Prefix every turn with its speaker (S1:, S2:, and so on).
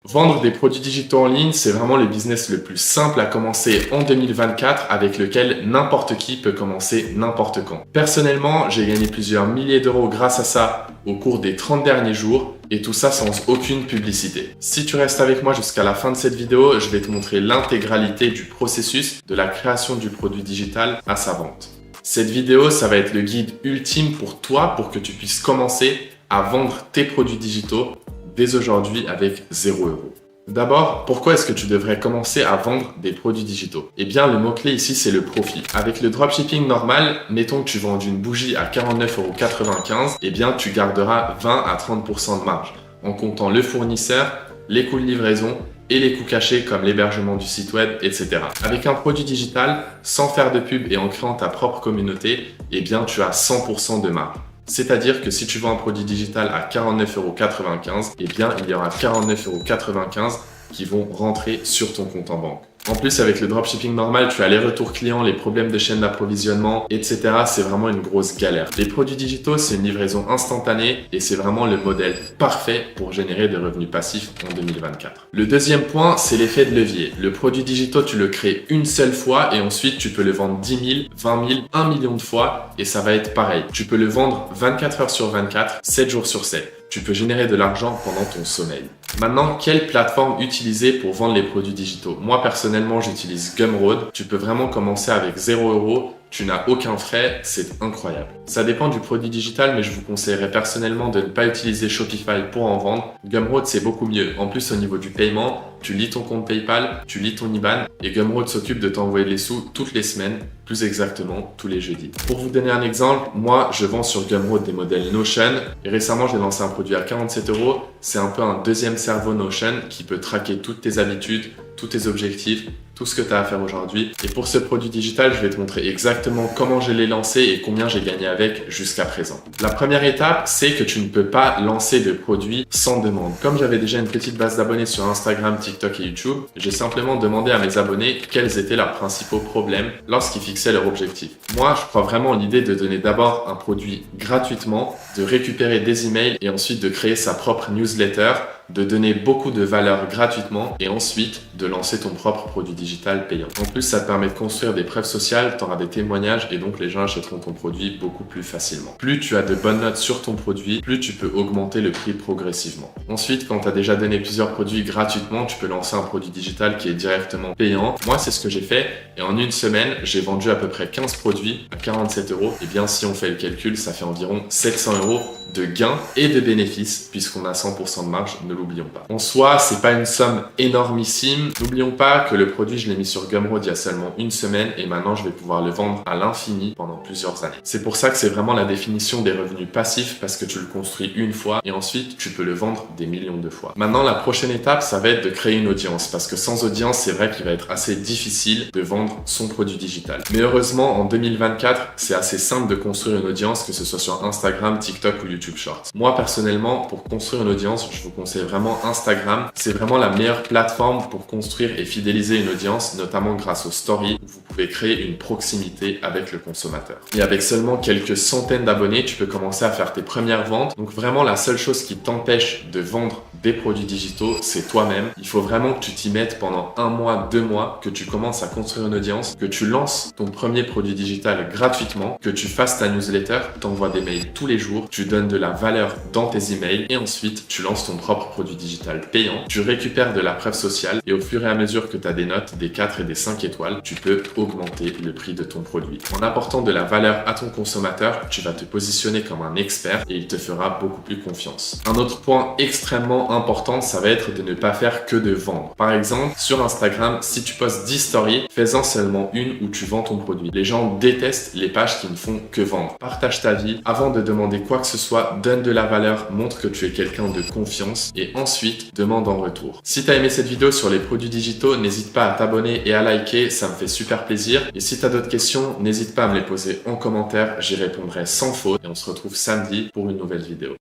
S1: Vendre des produits digitaux en ligne, c'est vraiment le business le plus simple à commencer en 2024 avec lequel n'importe qui peut commencer n'importe quand. Personnellement, j'ai gagné plusieurs milliers d'euros grâce à ça au cours des 30 derniers jours et tout ça sans aucune publicité. Si tu restes avec moi jusqu'à la fin de cette vidéo, je vais te montrer l'intégralité du processus de la création du produit digital à sa vente. Cette vidéo, ça va être le guide ultime pour toi pour que tu puisses commencer à vendre tes produits digitaux dès aujourd'hui avec 0 €. D'abord, pourquoi est-ce que tu devrais commencer à vendre des produits digitaux? Eh bien, le mot-clé ici, c'est le profit. Avec le dropshipping normal, mettons que tu vends une bougie à 49,95 €, eh bien, tu garderas 20 à 30% de marge, en comptant le fournisseur, les coûts de livraison et les coûts cachés comme l'hébergement du site web, etc. Avec un produit digital, sans faire de pub et en créant ta propre communauté, eh bien, tu as 100% de marge. C'est-à-dire que si tu vends un produit digital à 49,95 €, eh bien, il y aura 49,95 € qui vont rentrer sur ton compte en banque. En plus, avec le dropshipping normal, tu as les retours clients, les problèmes de chaîne d'approvisionnement, etc. C'est vraiment une grosse galère. Les produits digitaux, c'est une livraison instantanée et c'est vraiment le modèle parfait pour générer des revenus passifs en 2024. Le deuxième point, c'est l'effet de levier. Le produit digital, tu le crées une seule fois et ensuite, tu peux le vendre 10 000, 20 000, 1 million de fois et ça va être pareil. Tu peux le vendre 24 heures sur 24, 7 jours sur 7. Tu peux générer de l'argent pendant ton sommeil. Maintenant, quelle plateforme utiliser pour vendre les produits digitaux? Moi, personnellement, j'utilise Gumroad. Tu peux vraiment commencer avec 0 €. Tu n'as aucun frais, c'est incroyable. Ça dépend du produit digital, mais je vous conseillerais personnellement de ne pas utiliser Shopify pour en vendre. Gumroad, c'est beaucoup mieux. En plus, au niveau du paiement, tu lis ton compte PayPal, tu lis ton IBAN et Gumroad s'occupe de t'envoyer les sous toutes les semaines, plus exactement tous les jeudis. Pour vous donner un exemple, moi, je vends sur Gumroad des modèles Notion et récemment, j'ai lancé un produit à 47 €. C'est un peu un deuxième cerveau Notion qui peut traquer toutes tes habitudes, tous tes objectifs, tout ce que tu as à faire aujourd'hui. Et pour ce produit digital, je vais te montrer exactement comment je l'ai lancé et combien j'ai gagné avec jusqu'à présent. La première étape, c'est que tu ne peux pas lancer de produit sans demande. Comme j'avais déjà une petite base d'abonnés sur Instagram, TikTok et YouTube, j'ai simplement demandé à mes abonnés quels étaient leurs principaux problèmes lorsqu'ils fixaient leur objectif. Moi, je crois vraiment en l'idée de donner d'abord un produit gratuitement, de récupérer des emails et ensuite de créer sa propre newsletter, de donner beaucoup de valeur gratuitement et ensuite de lancer ton propre produit digital payant. En plus, ça te permet de construire des preuves sociales, tu auras des témoignages et donc les gens achèteront ton produit beaucoup plus facilement. Plus tu as de bonnes notes sur ton produit, plus tu peux augmenter le prix progressivement. Ensuite, quand tu as déjà donné plusieurs produits gratuitement, tu peux lancer un produit digital qui est directement payant. Moi, c'est ce que j'ai fait et en une semaine, j'ai vendu à peu près 15 produits à 47 €. Et bien, si on fait le calcul, ça fait environ 700 € de gains et de bénéfices puisqu'on a 100% de marge, ne l'oublions pas. En soi, c'est pas une somme énormissime. N'oublions pas que le produit, je l'ai mis sur Gumroad il y a seulement une semaine et maintenant je vais pouvoir le vendre à l'infini pendant plusieurs années. C'est pour ça que c'est vraiment la définition des revenus passifs parce que tu le construis une fois et ensuite tu peux le vendre des millions de fois. Maintenant, la prochaine étape, ça va être de créer une audience parce que sans audience, c'est vrai qu'il va être assez difficile de vendre son produit digital. Mais heureusement, en 2024, c'est assez simple de construire une audience, que ce soit sur Instagram, TikTok ou YouTube Shorts. Moi, personnellement, pour construire une audience, je vous conseille vraiment Instagram. C'est vraiment la meilleure plateforme pour construire et fidéliser une audience, notamment grâce aux stories où vous pouvez créer une proximité avec le consommateur. Et avec seulement quelques centaines d'abonnés, tu peux commencer à faire tes premières ventes. Donc vraiment, la seule chose qui t'empêche de vendre des produits digitaux, c'est toi-même. Il faut vraiment que tu t'y mettes pendant 1 mois, 2 mois, que tu commences à construire une audience, que tu lances ton premier produit digital gratuitement, que tu fasses ta newsletter, tu envoies des mails tous les jours, tu donnes de la valeur dans tes emails et ensuite tu lances ton propre produit digital payant, tu récupères de la preuve sociale et au fur et à mesure que tu as des notes, des 4 et des 5 étoiles, tu peux augmenter le prix de ton produit. En apportant de la valeur à ton consommateur, tu vas te positionner comme un expert et il te fera beaucoup plus confiance. Un autre point extrêmement important, ça va être de ne pas faire que de vendre. Par exemple, sur Instagram, si tu postes 10 stories, fais-en seulement une où tu vends ton produit. Les gens détestent les pages qui ne font que vendre. Partage ta vie. Avant de demander quoi que ce soit, donne de la valeur, montre que tu es quelqu'un de confiance et ensuite demande en retour. Si tu as aimé cette vidéo sur les produits digitaux, n'hésite pas à t'abonner et à liker, ça me fait super plaisir. Et si tu as d'autres questions, n'hésite pas à me les poser en commentaire, j'y répondrai sans faute et on se retrouve samedi pour une nouvelle vidéo.